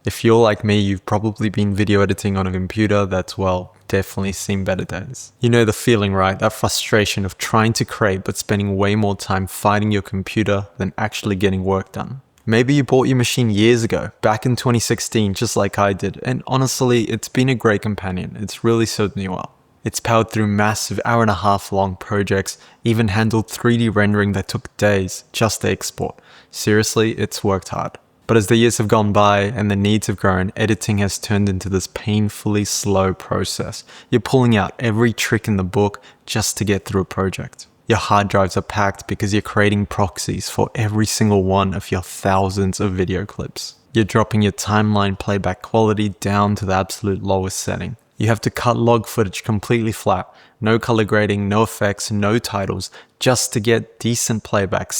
If you're like me, you've probably been video editing on a computer that's, well, definitely seen better days. You know the feeling, right? That frustration of trying to create but spending way more time fighting your computer than actually getting work done. Maybe you bought your machine years ago, back in 2016, just like I did, and honestly, it's been a great companion. It's really served me well. It's powered through massive hour-and-a-half long projects, even handled 3D rendering that took days just to export. Seriously, it's worked hard. But as the years have gone by and the needs have grown, editing has turned into this painfully slow process. You're pulling out every trick in the book just to get through a project. Your hard drives are packed because you're creating proxies for every single one of your thousands of video clips. You're dropping your timeline playback quality down to the absolute lowest setting. You have to cut log footage completely flat, no color grading, no effects, no titles, just to get decent playback,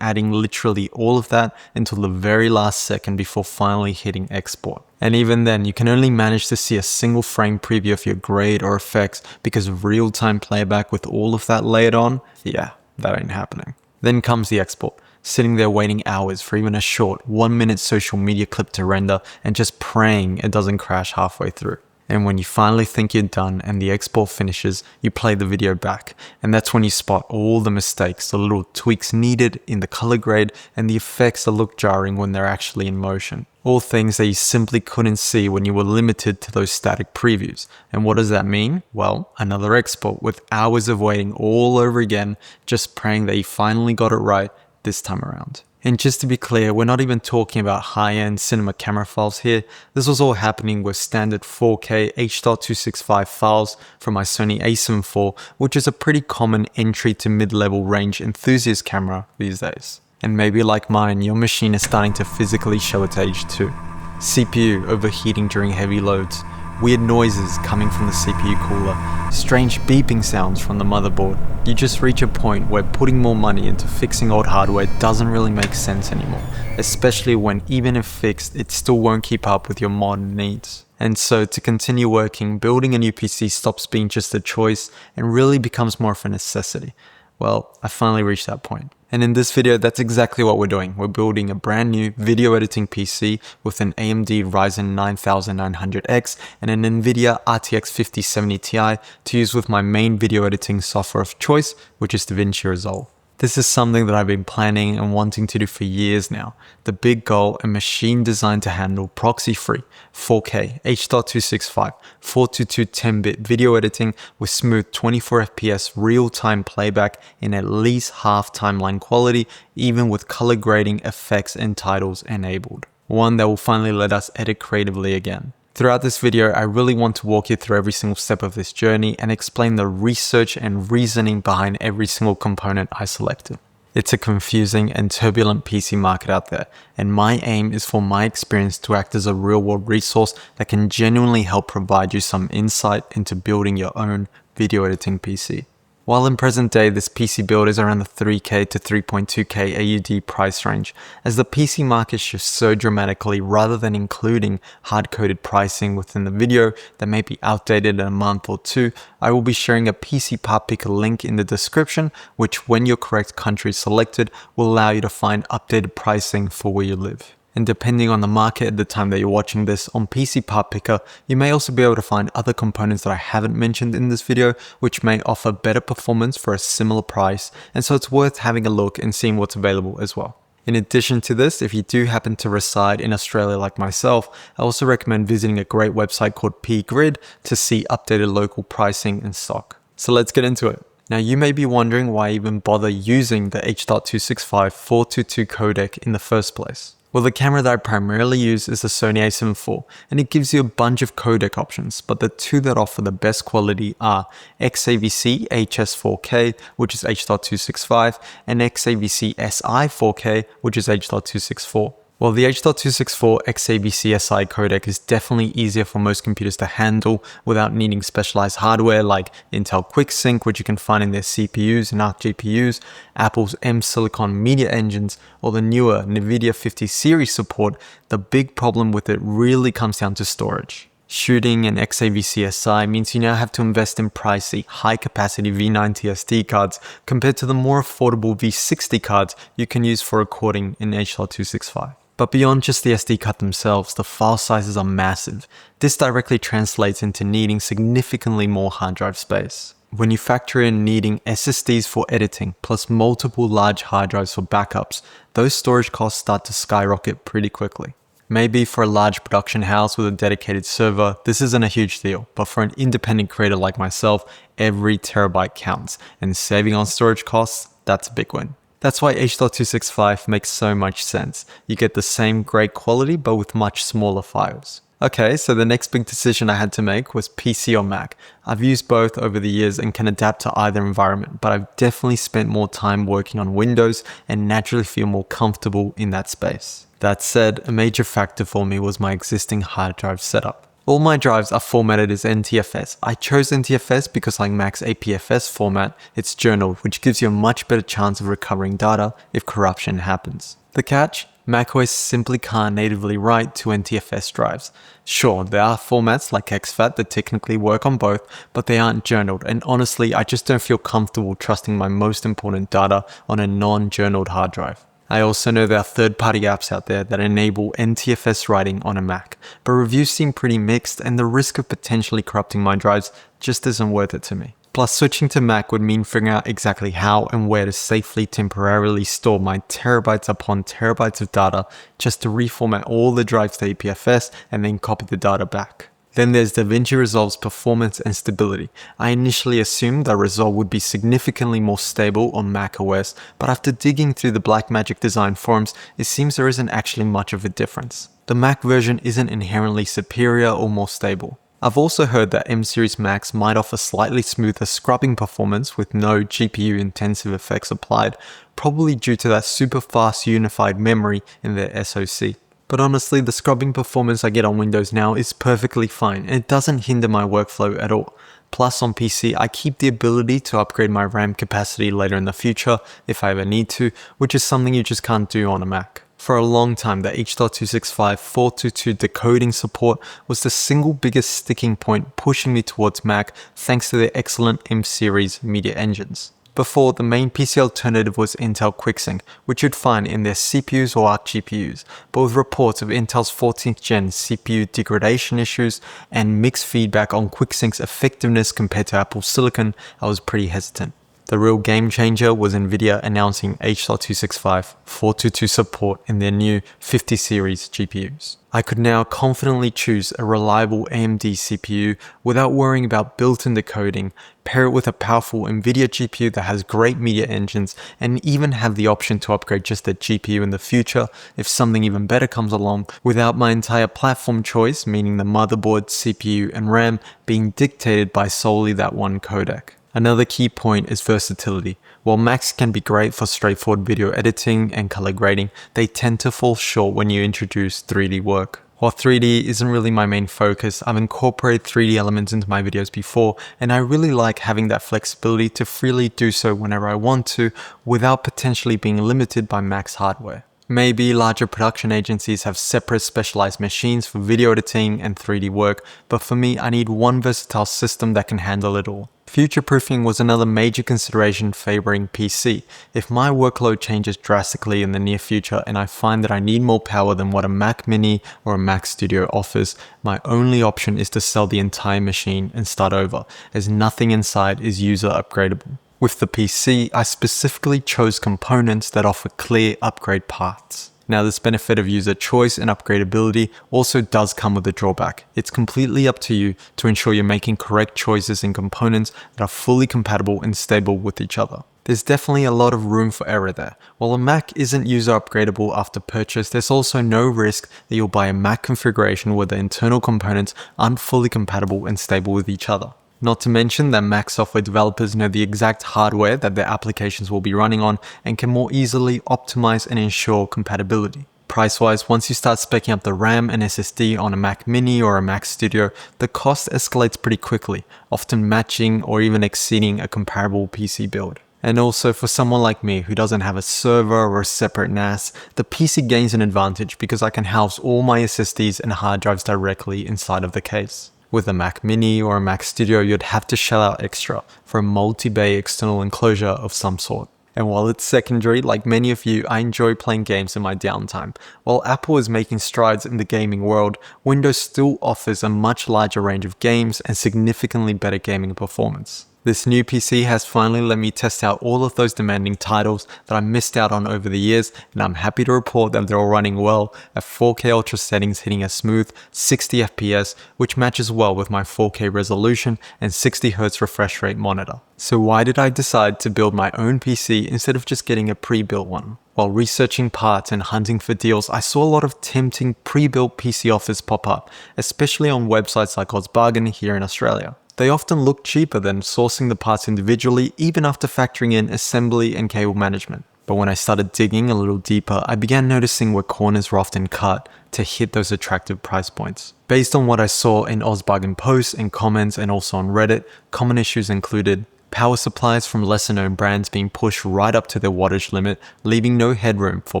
adding literally all of that until the very last second before finally hitting export. And even then, you can only manage to see a single frame preview of your grade or effects because of real-time playback with all of that layered on. Yeah, that ain't happening. Then comes the export. Sitting there waiting hours for even a short 1-minute social media clip to render and just praying it doesn't crash halfway through. And when you finally think you're done and the export finishes, you play the video back. And that's when you spot all the mistakes, the little tweaks needed in the color grade and the effects that look jarring when they're actually in motion. All things that you simply couldn't see when you were limited to those static previews. And what does that mean? Well, another export with hours of waiting all over again, just praying that you finally got it right this time around. And just to be clear, we're not even talking about high-end cinema camera files here. This was all happening with standard 4K H.265 files from my Sony a7 IV, which is a pretty common entry to mid-level range enthusiast camera these days. And maybe like mine, your machine is starting to physically show its age too. CPU overheating during heavy loads, weird noises coming from the CPU cooler, strange beeping sounds from the motherboard. You just reach a point where putting more money into fixing old hardware doesn't really make sense anymore, especially when even if fixed, it still won't keep up with your modern needs. And so to continue working, building a new PC stops being just a choice and really becomes more of a necessity. Well, I finally reached that point. And in this video, that's exactly what we're doing. We're building a brand new video editing PC with an AMD Ryzen 9900X and an Nvidia RTX 5070 Ti to use with my main video editing software of choice, which is DaVinci Resolve. This is something that I've been planning and wanting to do for years now. The big goal, a machine designed to handle proxy-free, 4K, H.265, 422 10-bit video editing with smooth 24 FPS real-time playback in at least half timeline quality, even with color grading, effects, and titles enabled. One that will finally let us edit creatively again. Throughout this video, I really want to walk you through every single step of this journey and explain the research and reasoning behind every single component I selected. It's a confusing and turbulent PC market out there, and my aim is for my experience to act as a real-world resource that can genuinely help provide you some insight into building your own video editing PC. While in present day, this PC build is around the 3K to 3.2K AUD price range, as the PC market shifts so dramatically rather than including hard-coded pricing within the video that may be outdated in a month or two, I will be sharing a PC part picker link in the description, which when your correct country is selected, will allow you to find updated pricing for where you live. And depending on the market at the time that you're watching this on PC Part Picker, you may also be able to find other components that I haven't mentioned in this video, which may offer better performance for a similar price, and so it's worth having a look and seeing what's available as well. In addition to this, if you do happen to reside in Australia like myself, I also recommend visiting a great website called pGrid to see updated local pricing and stock. So let's get into it. Now you may be wondering why I even bother using the H.265 422 codec in the first place. Well, the camera that I primarily use is the Sony a7 IV, and it gives you a bunch of codec options, but the two that offer the best quality are XAVC HS4K, which is H.265, and XAVC SI4K, which is H.264. Well, the H.264 XAVC SI codec is definitely easier for most computers to handle without needing specialized hardware like Intel QuickSync, which you can find in their CPUs and Arc GPUs, Apple's M Silicon media engines, or the newer Nvidia 50 series support. The big problem with it really comes down to storage. Shooting an XAVC SI means you now have to invest in pricey, high-capacity V90 SD cards compared to the more affordable V60 cards you can use for recording in H.265. But beyond just the SD card themselves, the file sizes are massive. This directly translates into needing significantly more hard drive space. When you factor in needing SSDs for editing, plus multiple large hard drives for backups, those storage costs start to skyrocket pretty quickly. Maybe for a large production house with a dedicated server, this isn't a huge deal, but for an independent creator like myself, every terabyte counts, and saving on storage costs, that's a big win. That's why H.265 makes so much sense. You get the same great quality, but with much smaller files. Okay, so the next big decision I had to make was PC or Mac. I've used both over the years and can adapt to either environment, but I've definitely spent more time working on Windows and naturally feel more comfortable in that space. That said, a major factor for me was my existing hard drive setup. All my drives are formatted as NTFS. I chose NTFS because like Mac's APFS format, it's journaled, which gives you a much better chance of recovering data if corruption happens. The catch? macOS simply can't natively write to NTFS drives. Sure, there are formats like exFAT that technically work on both, but they aren't journaled, and honestly, I just don't feel comfortable trusting my most important data on a non-journaled hard drive. I also know there are third-party apps out there that enable NTFS writing on a Mac, but reviews seem pretty mixed and the risk of potentially corrupting my drives just isn't worth it to me. Plus, switching to Mac would mean figuring out exactly how and where to safely temporarily store my terabytes upon terabytes of data just to reformat all the drives to APFS and then copy the data back. Then there's DaVinci Resolve's performance and stability. I initially assumed that Resolve would be significantly more stable on macOS, but after digging through the Blackmagic design forums, it seems there isn't actually much of a difference. The Mac version isn't inherently superior or more stable. I've also heard that M-series Macs might offer slightly smoother scrubbing performance with no GPU-intensive effects applied, probably due to that super fast unified memory in their SoC. But honestly, the scrubbing performance I get on Windows now is perfectly fine, and it doesn't hinder my workflow at all. Plus on PC, I keep the ability to upgrade my RAM capacity later in the future if I ever need to, which is something you just can't do on a Mac. For a long time, the H.265 422 decoding support was the single biggest sticking point pushing me towards Mac thanks to their excellent M-series media engines. Before, the main PC alternative was Intel QuickSync, which you'd find in their CPUs or Arc GPUs, but with reports of Intel's 14th gen CPU degradation issues and mixed feedback on QuickSync's effectiveness compared to Apple Silicon, I was pretty hesitant. The real game changer was Nvidia announcing H.265 422 support in their new 50 series GPUs. I could now confidently choose a reliable AMD CPU without worrying about built-in decoding, pair it with a powerful Nvidia GPU that has great media engines, and even have the option to upgrade just the GPU in the future if something even better comes along, without my entire platform choice, meaning the motherboard, CPU, and RAM, being dictated by solely that one codec. Another key point is versatility. While Macs can be great for straightforward video editing and color grading, they tend to fall short when you introduce 3D work. While 3D isn't really my main focus, I've incorporated 3D elements into my videos before, and I really like having that flexibility to freely do so whenever I want to, without potentially being limited by Mac's hardware. Maybe larger production agencies have separate specialized machines for video editing and 3D work, but for me, I need one versatile system that can handle it all. Future-proofing was another major consideration favoring PC. If my workload changes drastically in the near future and I find that I need more power than what a Mac Mini or a Mac Studio offers, my only option is to sell the entire machine and start over, as nothing inside is user upgradable. With the PC, I specifically chose components that offer clear upgrade paths. Now, this benefit of user choice and upgradability also does come with a drawback. It's completely up to you to ensure you're making correct choices in components that are fully compatible and stable with each other. There's definitely a lot of room for error there. While a Mac isn't user upgradable after purchase, there's also no risk that you'll buy a Mac configuration where the internal components aren't fully compatible and stable with each other. Not to mention that Mac software developers know the exact hardware that their applications will be running on and can more easily optimize and ensure compatibility. Price-wise, once you start speccing up the RAM and SSD on a Mac Mini or a Mac Studio, the cost escalates pretty quickly, often matching or even exceeding a comparable PC build. And also for someone like me who doesn't have a server or a separate NAS, the PC gains an advantage because I can house all my SSDs and hard drives directly inside of the case. With a Mac Mini or a Mac Studio, you'd have to shell out extra for a multi-bay external enclosure of some sort. And while it's secondary, like many of you, I enjoy playing games in my downtime. While Apple is making strides in the gaming world, Windows still offers a much larger range of games and significantly better gaming performance. This new PC has finally let me test out all of those demanding titles that I missed out on over the years, and I'm happy to report that they're all running well at 4K Ultra settings, hitting a smooth 60 FPS, which matches well with my 4K resolution and 60Hz refresh rate monitor. So why did I decide to build my own PC instead of just getting a pre-built one? While researching parts and hunting for deals, I saw a lot of tempting pre-built PC offers pop up, especially on websites like OzBargain here in Australia. They often look cheaper than sourcing the parts individually, even after factoring in assembly and cable management. But when I started digging a little deeper, I began noticing where corners were often cut to hit those attractive price points. Based on what I saw in OzBargain posts and comments and also on Reddit, common issues included power supplies from lesser known brands being pushed right up to their wattage limit, leaving no headroom for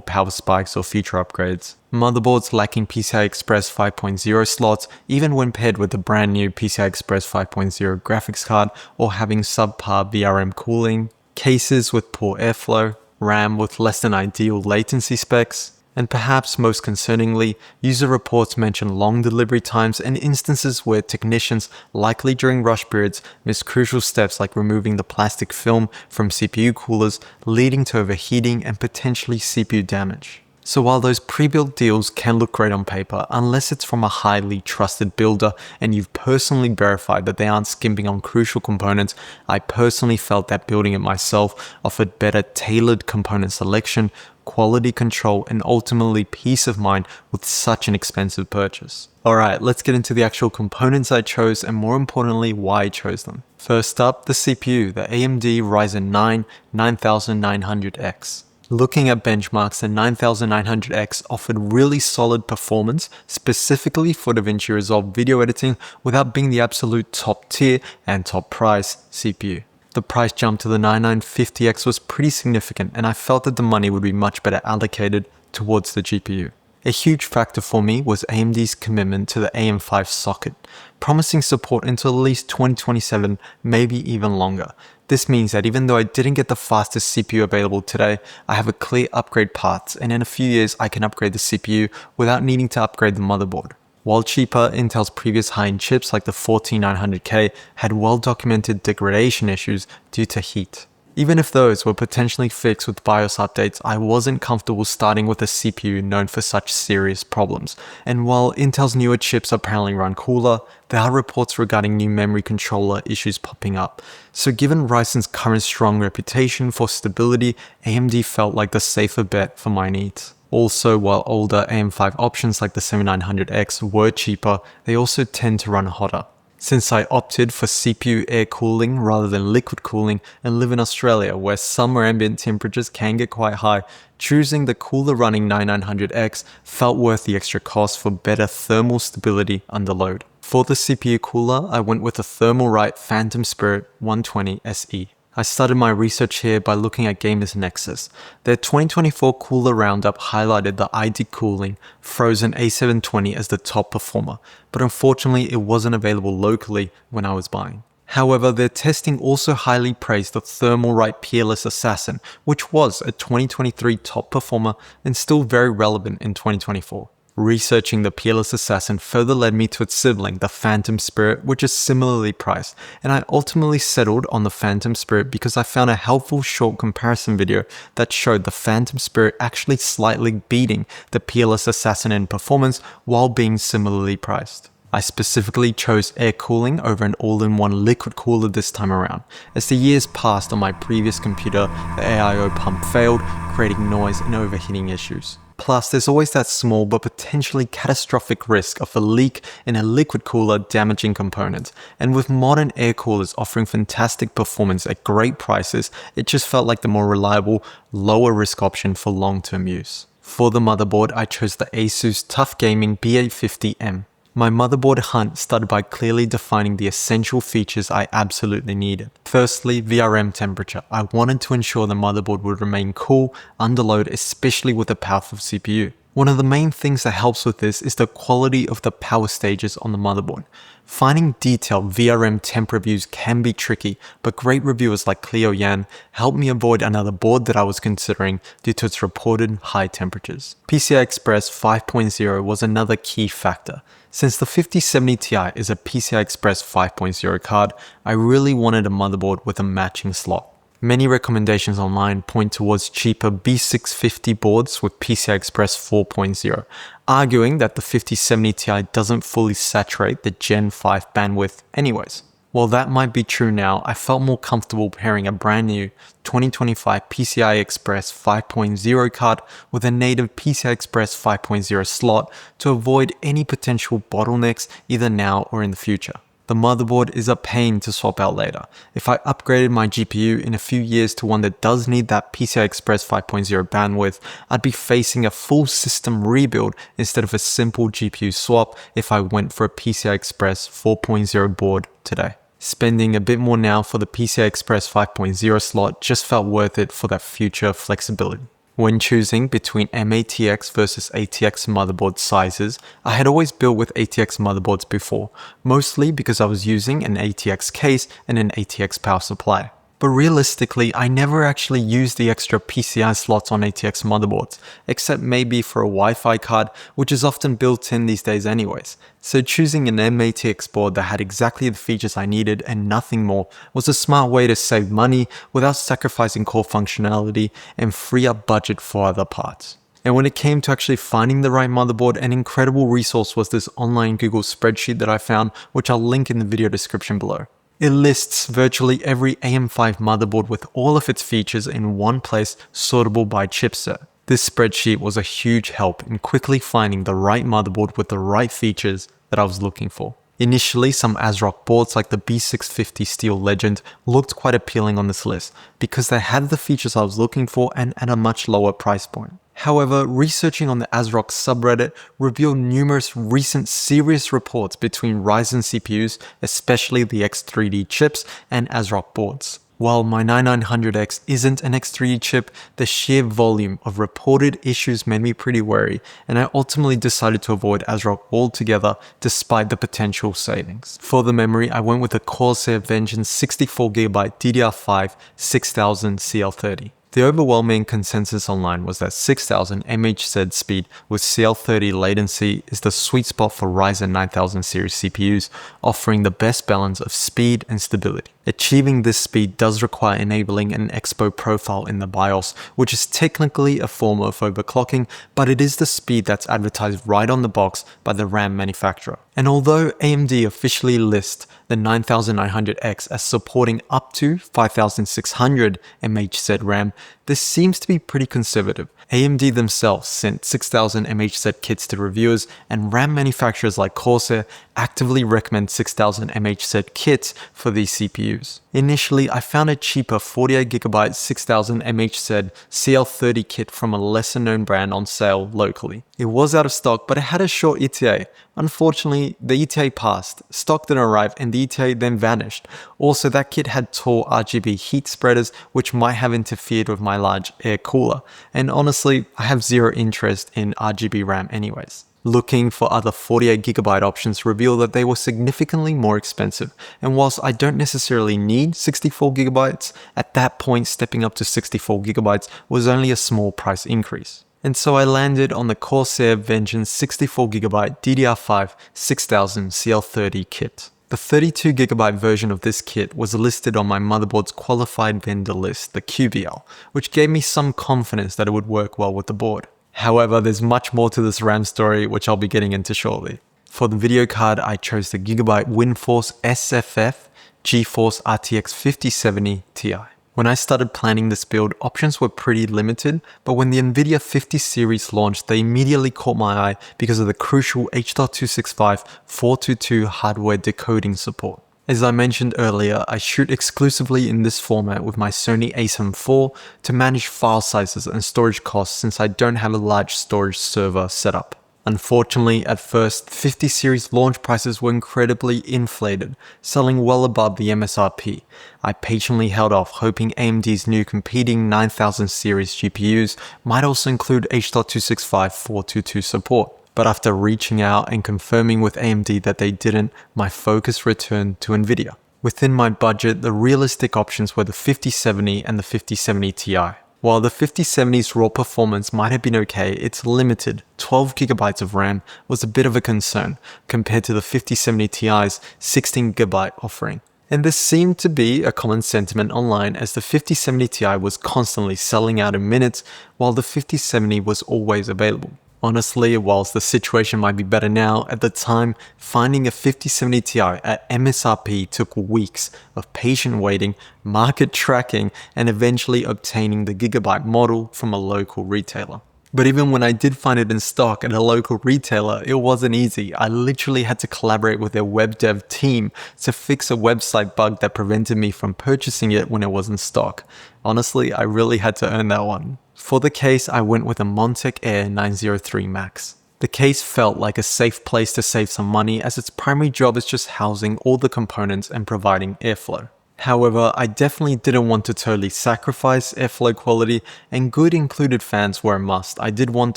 power spikes or future upgrades. Motherboards lacking PCI Express 5.0 slots, even when paired with the brand new PCI Express 5.0 graphics card, or having subpar VRM cooling. Cases with poor airflow, RAM with less than ideal latency specs, and perhaps most concerningly, user reports mention long delivery times and instances where technicians, likely during rush periods, miss crucial steps like removing the plastic film from CPU coolers, leading to overheating and potentially CPU damage. So while those pre-built deals can look great on paper, unless it's from a highly trusted builder and you've personally verified that they aren't skimping on crucial components, I personally felt that building it myself offered better tailored component selection, quality control, and ultimately peace of mind with such an expensive purchase. Alright, let's get into the actual components I chose and more importantly why I chose them. First up, the CPU, the AMD Ryzen 9 9900X. Looking at benchmarks, the 9900X offered really solid performance, specifically for DaVinci Resolve video editing, without being the absolute top tier and top price CPU. The price jump to the 9950X was pretty significant, and I felt that the money would be much better allocated towards the GPU. A huge factor for me was AMD's commitment to the AM5 socket, promising support until at least 2027, maybe even longer. This means that even though I didn't get the fastest CPU available today, I have a clear upgrade path, and in a few years I can upgrade the CPU without needing to upgrade the motherboard. While cheaper, Intel's previous high-end chips like the 14900K had well-documented degradation issues due to heat. Even if those were potentially fixed with BIOS updates, I wasn't comfortable starting with a CPU known for such serious problems. And while Intel's newer chips apparently run cooler, there are reports regarding new memory controller issues popping up. So given Ryzen's current strong reputation for stability, AMD felt like the safer bet for my needs. Also, while older AM5 options like the 7900X were cheaper, they also tend to run hotter. Since I opted for CPU air cooling rather than liquid cooling and live in Australia where summer ambient temperatures can get quite high, choosing the cooler running 9900X felt worth the extra cost for better thermal stability under load. For the CPU cooler, I went with the Thermalright Phantom Spirit 120 SE. I started my research here by looking at Gamers Nexus. Their 2024 cooler roundup highlighted the ID Cooling Frozen A720 as the top performer, but unfortunately it wasn't available locally when I was buying. However, their testing also highly praised the Thermalright Peerless Assassin, which was a 2023 top performer and still very relevant in 2024. Researching the Peerless Assassin further led me to its sibling, the Phantom Spirit, which is similarly priced, and I ultimately settled on the Phantom Spirit because I found a helpful short comparison video that showed the Phantom Spirit actually slightly beating the Peerless Assassin in performance while being similarly priced. I specifically chose air cooling over an all-in-one liquid cooler this time around. As the years passed on my previous computer, the AIO pump failed, creating noise and overheating issues. Plus, there's always that small but potentially catastrophic risk of a leak in a liquid cooler damaging components, and with modern air coolers offering fantastic performance at great prices, it just felt like the more reliable, lower risk option for long-term use. For the motherboard, I chose the ASUS Tough Gaming B850M. My motherboard hunt started by clearly defining the essential features I absolutely needed. Firstly, VRM temperature. I wanted to ensure the motherboard would remain cool under load, especially with a powerful CPU. One of the main things that helps with this is the quality of the power stages on the motherboard. Finding detailed VRM temp reviews can be tricky, but great reviewers like Cleo Yan helped me avoid another board that I was considering due to its reported high temperatures. PCI Express 5.0 was another key factor. Since the 5070 Ti is a PCI Express 5.0 card, I really wanted a motherboard with a matching slot. Many recommendations online point towards cheaper B650 boards with PCI Express 4.0, arguing that the 5070 Ti doesn't fully saturate the Gen 5 bandwidth anyways. While that might be true now, I felt more comfortable pairing a brand new 2025 PCI Express 5.0 card with a native PCI Express 5.0 slot to avoid any potential bottlenecks either now or in the future. The motherboard is a pain to swap out later. If I upgraded my GPU in a few years to one that does need that PCI Express 5.0 bandwidth, I'd be facing a full system rebuild instead of a simple GPU swap if I went for a PCI Express 4.0 board today. Spending a bit more now for the PCI Express 5.0 slot just felt worth it for that future flexibility. When choosing between MATX versus ATX motherboard sizes, I had always built with ATX motherboards before, mostly because I was using an ATX case and an ATX power supply. But realistically, I never actually used the extra PCI slots on ATX motherboards, except maybe for a Wi-Fi card, which is often built in these days anyways. So choosing an MATX board that had exactly the features I needed and nothing more was a smart way to save money without sacrificing core functionality and free up budget for other parts. And when it came to actually finding the right motherboard, an incredible resource was this online Google spreadsheet that I found, which I'll link in the video description below. It lists virtually every AM5 motherboard with all of its features in one place, sortable by chipset. This spreadsheet was a huge help in quickly finding the right motherboard with the right features that I was looking for. Initially, some ASRock boards like the B650 Steel Legend looked quite appealing on this list because they had the features I was looking for and at a much lower price point. However, researching on the ASRock subreddit revealed numerous recent serious reports between Ryzen CPUs, especially the X3D chips, and ASRock boards. While my 9900X isn't an X3D chip, the sheer volume of reported issues made me pretty wary, and I ultimately decided to avoid ASRock altogether despite the potential savings. For the memory, I went with the Corsair Vengeance 64GB DDR5 6000 CL30. The overwhelming consensus online was that 6000 MHz speed with CL30 latency is the sweet spot for Ryzen 9000 series CPUs, offering the best balance of speed and stability. Achieving this speed does require enabling an expo profile in the BIOS, which is technically a form of overclocking, but it is the speed that's advertised right on the box by the RAM manufacturer. And although AMD officially lists the 9900X as supporting up to 5600 MHz RAM, this seems to be pretty conservative. AMD themselves sent 6000 MHz kits to reviewers, and RAM manufacturers like Corsair actively recommend 6000 MHz kits for these CPUs. Initially, I found a cheaper 48GB 6000 MHz CL30 kit from a lesser known brand on sale locally. It was out of stock, but it had a short ETA. Unfortunately, the ETA passed, stock didn't arrive, and the ETA then vanished. Also, that kit had tall RGB heat spreaders, which might have interfered with my large air cooler. And honestly, I have zero interest in RGB RAM anyways. Looking for other 48GB options revealed that they were significantly more expensive, and whilst I don't necessarily need 64GB, at that point stepping up to 64GB was only a small price increase. And so I landed on the Corsair Vengeance 64GB DDR5 6000 CL30 kit. The 32GB version of this kit was listed on my motherboard's qualified vendor list, the QVL, which gave me some confidence that it would work well with the board. However, there's much more to this RAM story, which I'll be getting into shortly. For the video card, I chose the Gigabyte Windforce SFF GeForce RTX 5070 Ti. When I started planning this build, options were pretty limited, but when the Nvidia 50 series launched, they immediately caught my eye because of the crucial H.265 422 hardware decoding support. As I mentioned earlier, I shoot exclusively in this format with my Sony a7 IV to manage file sizes and storage costs since I don't have a large storage server set up. Unfortunately, at first, 50 series launch prices were incredibly inflated, selling well above the MSRP. I patiently held off, hoping AMD's new competing 9000 series GPUs might also include H.265 422 support. But after reaching out and confirming with AMD that they didn't, my focus returned to Nvidia. Within my budget, the realistic options were the 5070 and the 5070 Ti. While the 5070's raw performance might have been okay, its limited 12GB of RAM was a bit of a concern compared to the 5070 Ti's 16GB offering. And this seemed to be a common sentiment online, as the 5070 Ti was constantly selling out in minutes while the 5070 was always available. Honestly, whilst the situation might be better now, at the time, finding a 5070 Ti at MSRP took weeks of patient waiting, market tracking, and eventually obtaining the Gigabyte model from a local retailer. But even when I did find it in stock at a local retailer, it wasn't easy. I literally had to collaborate with their web dev team to fix a website bug that prevented me from purchasing it when it was in stock. Honestly, I really had to earn that one. For the case, I went with a Montech AIR 903 Max. The case felt like a safe place to save some money, as its primary job is just housing all the components and providing airflow. However, I definitely didn't want to totally sacrifice airflow quality, and good included fans were a must. I did want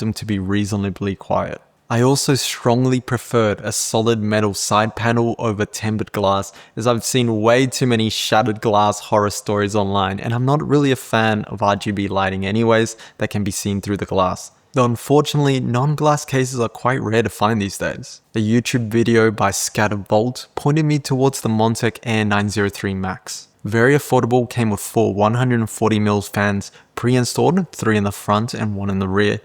them to be reasonably quiet. I also strongly preferred a solid metal side panel over tempered glass, as I've seen way too many shattered glass horror stories online, and I'm not really a fan of RGB lighting anyways that can be seen through the glass. Though unfortunately, non-glass cases are quite rare to find these days. A YouTube video by Scatterbolt pointed me towards the Montech AIR 903 Max. Very affordable, came with 4 140mm fans pre-installed, 3 in the front and 1 in the rear,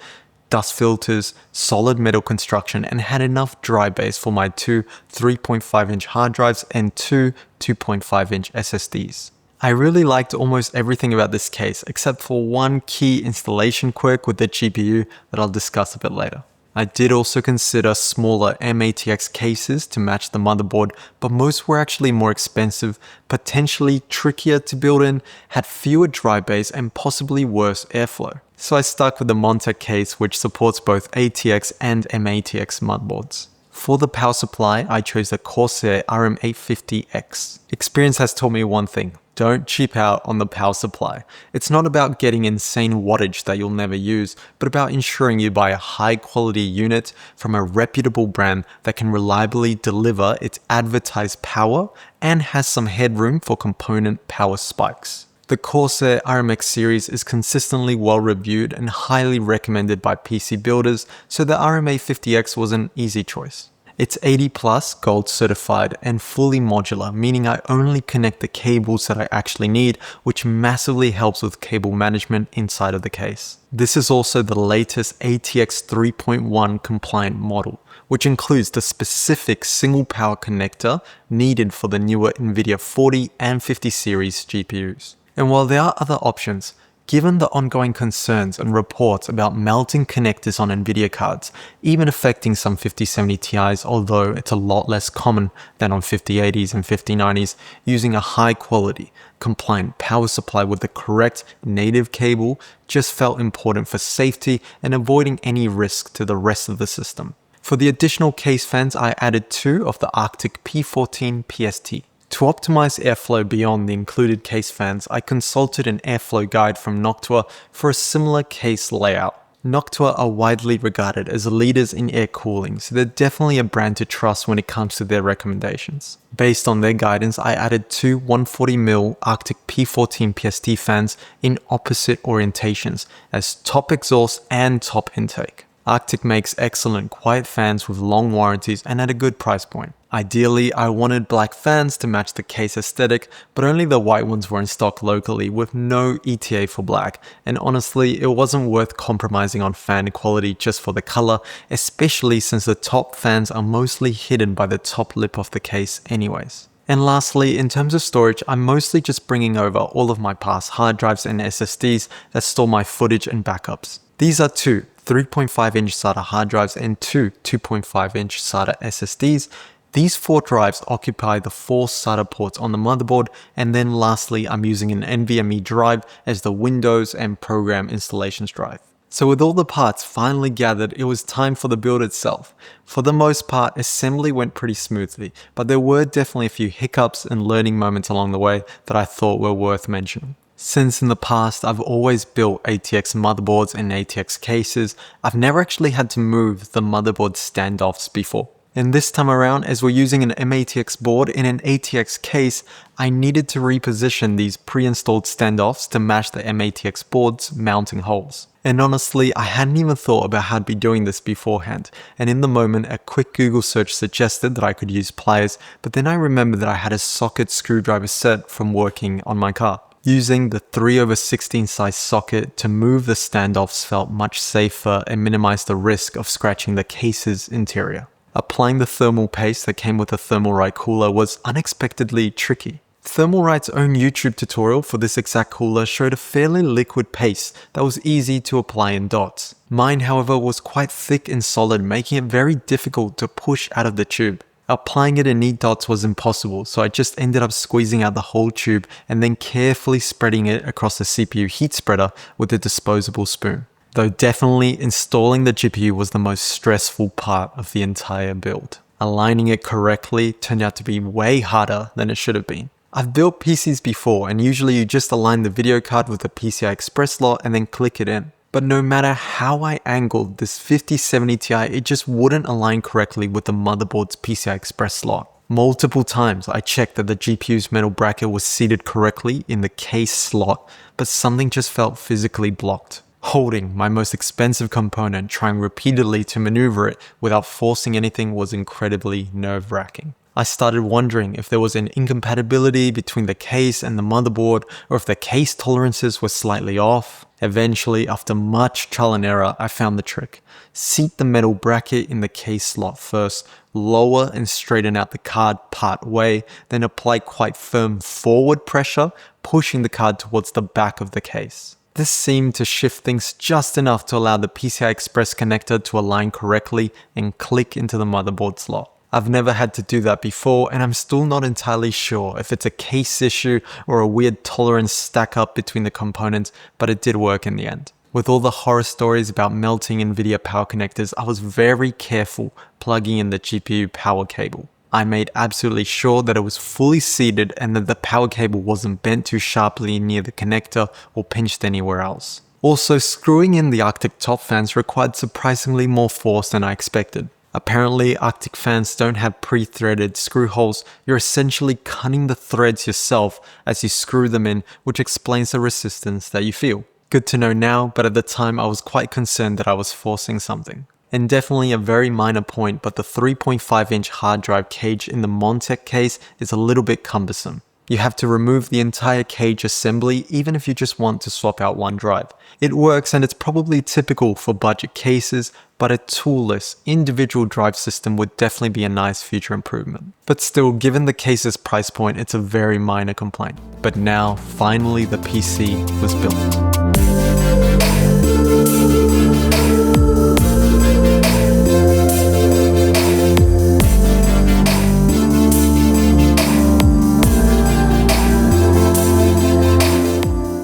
dust filters, solid metal construction, and had enough dry base for my 2 3.5-inch hard drives and 2 2.5-inch SSDs. I really liked almost everything about this case except for one key installation quirk with the GPU that I'll discuss a bit later. I did also consider smaller ATX cases to match the motherboard, but most were actually more expensive, potentially trickier to build in, had fewer dry base, and possibly worse airflow. So I stuck with the Montech case, which supports both ATX and MATX motherboards. For the power supply, I chose the Corsair RM850X. Experience has taught me one thing: don't cheap out on the power supply. It's not about getting insane wattage that you'll never use, but about ensuring you buy a high quality unit from a reputable brand that can reliably deliver its advertised power and has some headroom for component power spikes. The Corsair RMX series is consistently well reviewed and highly recommended by PC builders, so the RM850X was an easy choice. It's 80+ gold certified and fully modular, meaning I only connect the cables that I actually need, which massively helps with cable management inside of the case. This is also the latest ATX 3.1 compliant model, which includes the specific single power connector needed for the newer Nvidia 40 and 50 series GPUs. And while there are other options, given the ongoing concerns and reports about melting connectors on Nvidia cards, even affecting some 5070 Ti's, although it's a lot less common than on 5080s and 5090s, using a high quality, compliant power supply with the correct native cable just felt important for safety and avoiding any risk to the rest of the system. For the additional case fans, I added 2 of the Arctic P14 PST. To optimize airflow beyond the included case fans, I consulted an airflow guide from Noctua for a similar case layout. Noctua are widely regarded as leaders in air cooling, so they're definitely a brand to trust when it comes to their recommendations. Based on their guidance, I added 2 140mm Arctic P14 PST fans in opposite orientations as top exhaust and top intake. Arctic makes excellent quiet fans with long warranties and at a good price point. Ideally, I wanted black fans to match the case aesthetic, but only the white ones were in stock locally with no ETA for black, and honestly, it wasn't worth compromising on fan quality just for the color, especially since the top fans are mostly hidden by the top lip of the case anyways. And lastly, in terms of storage, I'm mostly just bringing over all of my past hard drives and SSDs that store my footage and backups. These are 2 3.5-inch SATA hard drives and 2 2.5-inch SATA SSDs. These 4 drives occupy the 4 SATA ports on the motherboard, and then lastly I'm using an NVMe drive as the Windows and program installations drive. So with all the parts finally gathered, it was time for the build itself. For the most part, assembly went pretty smoothly, but there were definitely a few hiccups and learning moments along the way that I thought were worth mentioning. Since in the past I've always built ATX motherboards and ATX cases, I've never actually had to move the motherboard standoffs before. And this time around, as we're using an MATX board in an ATX case, I needed to reposition these pre-installed standoffs to match the MATX board's mounting holes. And honestly, I hadn't even thought about how I'd be doing this beforehand, and in the moment a quick Google search suggested that I could use pliers, but then I remembered that I had a socket screwdriver set from working on my car. Using the 3/16 size socket to move the standoffs felt much safer and minimized the risk of scratching the case's interior. Applying the thermal paste that came with the Thermalright cooler was unexpectedly tricky. Thermalright's own YouTube tutorial for this exact cooler showed a fairly liquid paste that was easy to apply in dots. Mine, however, was quite thick and solid, making it very difficult to push out of the tube. Applying it in neat dots was impossible, so I just ended up squeezing out the whole tube and then carefully spreading it across the CPU heat spreader with a disposable spoon. Though definitely installing the GPU was the most stressful part of the entire build. Aligning it correctly turned out to be way harder than it should have been. I've built PCs before, and usually you just align the video card with the PCI Express slot and then click it in. But no matter how I angled this 5070 Ti, it just wouldn't align correctly with the motherboard's PCI Express slot. Multiple times I checked that the GPU's metal bracket was seated correctly in the case slot, but something just felt physically blocked. Holding my most expensive component, trying repeatedly to maneuver it without forcing anything was incredibly nerve-wracking. I started wondering if there was an incompatibility between the case and the motherboard, or if the case tolerances were slightly off. Eventually, after much trial and error, I found the trick. Seat the metal bracket in the case slot first, lower and straighten out the card part way, then apply quite firm forward pressure, pushing the card towards the back of the case. This seemed to shift things just enough to allow the PCI Express connector to align correctly and click into the motherboard slot. I've never had to do that before, and I'm still not entirely sure if it's a case issue or a weird tolerance stack up between the components, but it did work in the end. With all the horror stories about melting Nvidia power connectors, I was very careful plugging in the GPU power cable. I made absolutely sure that it was fully seated and that the power cable wasn't bent too sharply near the connector or pinched anywhere else. Also, screwing in the Arctic top fans required surprisingly more force than I expected. Apparently, Arctic fans don't have pre-threaded screw holes. You're essentially cutting the threads yourself as you screw them in, which explains the resistance that you feel. Good to know now, but at the time I was quite concerned that I was forcing something. And definitely a very minor point, but the 3.5-inch hard drive cage in the Montech case is a little bit cumbersome. You have to remove the entire cage assembly even if you just want to swap out one drive. It works and it's probably typical for budget cases, but a toolless, individual drive system would definitely be a nice future improvement. But still, given the case's price point, it's a very minor complaint. But now, finally the PC was built.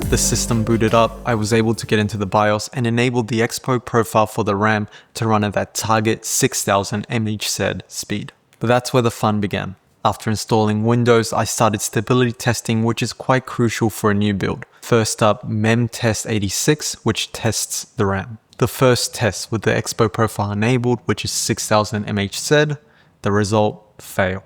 The system booted up, I was able to get into the BIOS and enabled the expo profile for the RAM to run at that target 6000 mHz speed. But that's where the fun began. After installing Windows, I started stability testing, which is quite crucial for a new build. First up, memtest86, which tests the RAM. The first test with the expo profile enabled, which is 6000 mHz, the result, fail.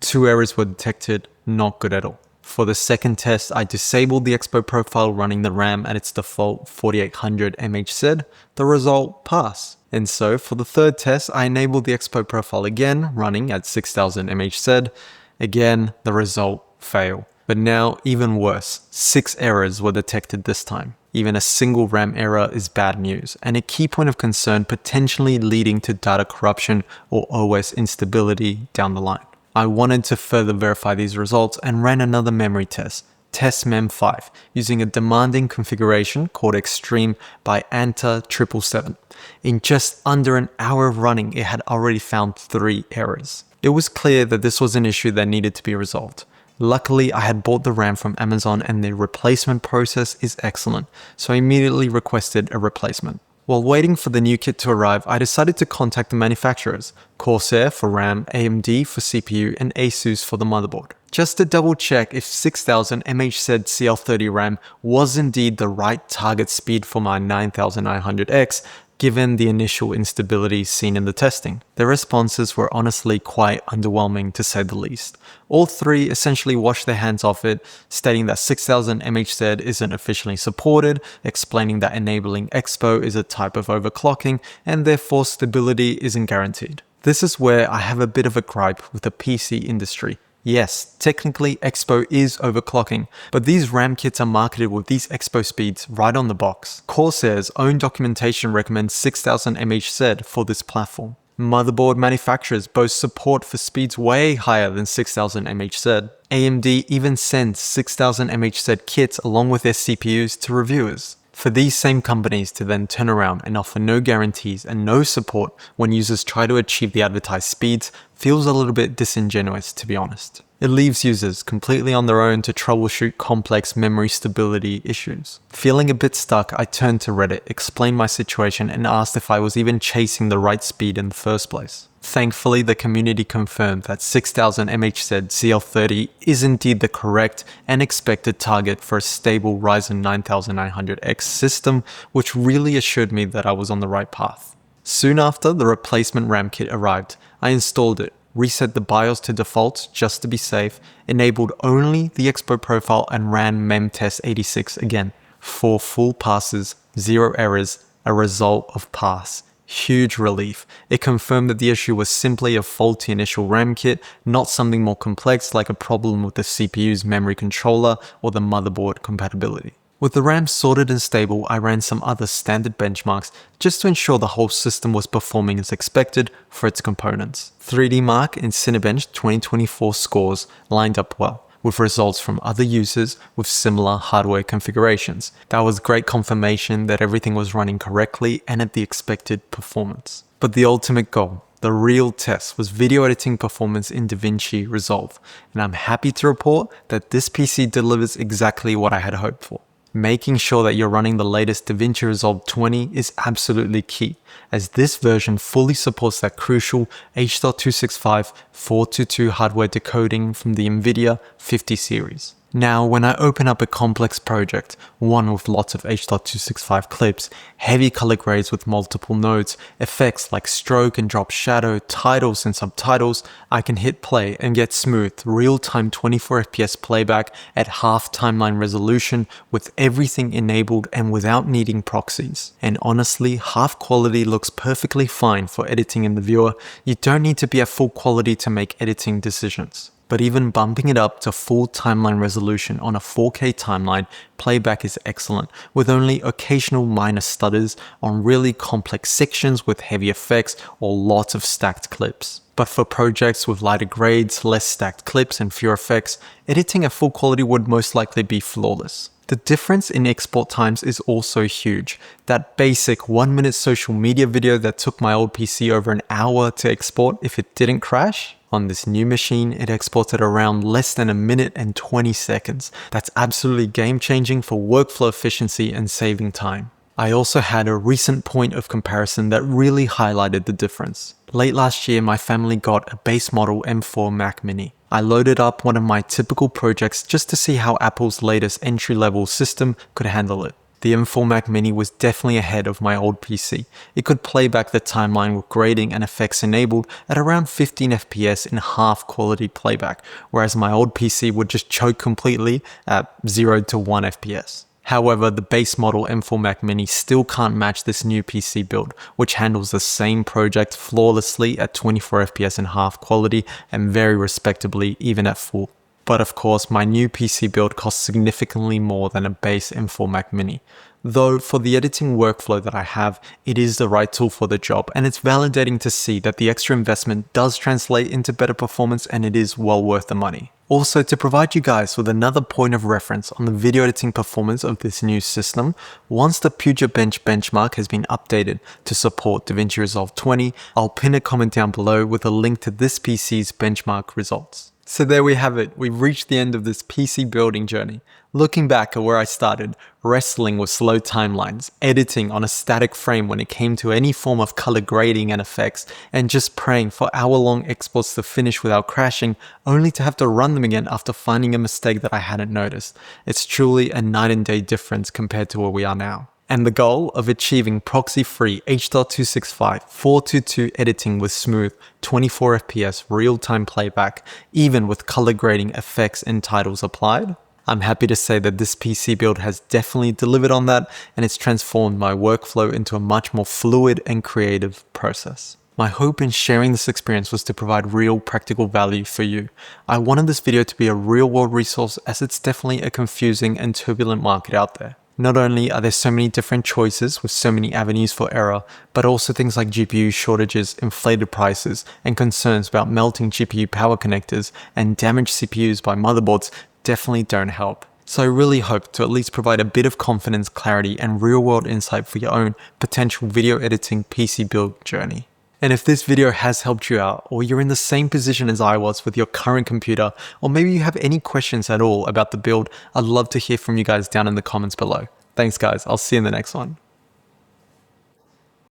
2 errors were detected, not good at all. For the second test, I disabled the expo profile running the RAM at its default 4800 mHz, the result, pass. And so for the third test, I enabled the expo profile again, running at 6000 mHz, again, the result, fail. But now, even worse, 6 errors were detected this time. Even a single RAM error is bad news, and a key point of concern potentially leading to data corruption or OS instability down the line. I wanted to further verify these results and ran another memory test, testmem5, using a demanding configuration called Extreme by Anta777. In just under an hour of running, it had already found 3 errors. It was clear that this was an issue that needed to be resolved. Luckily, I had bought the RAM from Amazon and the replacement process is excellent, so I immediately requested a replacement. While waiting for the new kit to arrive, I decided to contact the manufacturers, Corsair for RAM, AMD for CPU, and ASUS for the motherboard, just to double check if 6000 MHz CL30 RAM was indeed the right target speed for my 9900X, given the initial instability seen in the testing. The responses were honestly quite underwhelming to say the least. All three essentially washed their hands off it, stating that 6000 MHz isn't officially supported, explaining that enabling Expo is a type of overclocking, and therefore stability isn't guaranteed. This is where I have a bit of a gripe with the PC industry. Yes, technically Expo is overclocking, but these RAM kits are marketed with these Expo speeds right on the box. Corsair's own documentation recommends 6000 MHz for this platform. Motherboard manufacturers boast support for speeds way higher than 6000 MHz. AMD even sends 6000 MHz kits along with their CPUs to reviewers. For these same companies to then turn around and offer no guarantees and no support when users try to achieve the advertised speeds feels a little bit disingenuous, to be honest. It leaves users completely on their own to troubleshoot complex memory stability issues. Feeling a bit stuck, I turned to Reddit, explained my situation, and asked if I was even chasing the right speed in the first place. Thankfully, the community confirmed that 6000 MHz CL30 is indeed the correct and expected target for a stable Ryzen 9900X system, which really assured me that I was on the right path. Soon after the replacement RAM kit arrived, I installed it, reset the BIOS to default just to be safe, enabled only the Expo profile and ran memtest 86 again. 4 full passes, 0 errors, a result of pass. Huge relief. It confirmed that the issue was simply a faulty initial RAM kit, not something more complex like a problem with the CPU's memory controller or the motherboard compatibility. With the RAM sorted and stable, I ran some other standard benchmarks just to ensure the whole system was performing as expected for its components. 3D Mark and Cinebench 2024 scores lined up well, with results from other users with similar hardware configurations. That was great confirmation that everything was running correctly and at the expected performance. But the ultimate goal, the real test, was video editing performance in DaVinci Resolve, and I'm happy to report that this PC delivers exactly what I had hoped for. Making sure that you're running the latest DaVinci Resolve 20 is absolutely key, as this version fully supports that crucial H.265 422 hardware decoding from the Nvidia 50 series. Now, when I open up a complex project, one with lots of H.265 clips, heavy color grades with multiple nodes, effects like stroke and drop shadow, titles and subtitles, I can hit play and get smooth, real-time 24fps playback at half timeline resolution with everything enabled and without needing proxies. And honestly, half quality looks perfectly fine for editing in the viewer. You don't need to be at full quality to make editing decisions. But even bumping it up to full timeline resolution on a 4K timeline, playback is excellent, with only occasional minor stutters on really complex sections with heavy effects or lots of stacked clips. But for projects with lighter grades, less stacked clips and fewer effects, editing at full quality would most likely be flawless. The difference in export times is also huge. That basic 1-minute social media video that took my old PC over an hour to export if it didn't crash, on this new machine, it exported around less than 1 minute and 20 seconds. That's absolutely game-changing for workflow efficiency and saving time. I also had a recent point of comparison that really highlighted the difference. Late last year, my family got a base model M4 Mac Mini. I loaded up one of my typical projects just to see how Apple's latest entry-level system could handle it. The M4 Mac Mini was definitely ahead of my old PC. It could play back the timeline with grading and effects enabled at around 15 FPS in half quality playback, whereas my old PC would just choke completely at 0 to 1 FPS. However, the base model M4 Mac Mini still can't match this new PC build, which handles the same project flawlessly at 24 FPS in half quality and very respectably even at full. But of course, my new PC build costs significantly more than a base M4 Mac Mini. Though for the editing workflow that I have, it is the right tool for the job, and it's validating to see that the extra investment does translate into better performance and it is well worth the money. Also, to provide you guys with another point of reference on the video editing performance of this new system, once the Pugetbench benchmark has been updated to support DaVinci Resolve 20, I'll pin a comment down below with a link to this PC's benchmark results. So there we have it, we've reached the end of this PC building journey. Looking back at where I started, wrestling with slow timelines, editing on a static frame when it came to any form of color grading and effects, and just praying for hour-long exports to finish without crashing, only to have to run them again after finding a mistake that I hadn't noticed. It's truly a night and day difference compared to where we are now. And the goal of achieving proxy-free H.265 422 editing with smooth 24 FPS real-time playback, even with color grading effects and titles applied? I'm happy to say that this PC build has definitely delivered on that, and it's transformed my workflow into a much more fluid and creative process. My hope in sharing this experience was to provide real practical value for you. I wanted this video to be a real-world resource, as it's definitely a confusing and turbulent market out there. Not only are there so many different choices with so many avenues for error, but also things like GPU shortages, inflated prices, and concerns about melting GPU power connectors and damaged CPUs by motherboards definitely don't help. So I really hope to at least provide a bit of confidence, clarity, and real-world insight for your own potential video editing PC build journey. And if this video has helped you out, or you're in the same position as I was with your current computer, or maybe you have any questions at all about the build, I'd love to hear from you guys down in the comments below. Thanks guys, I'll see you in the next one.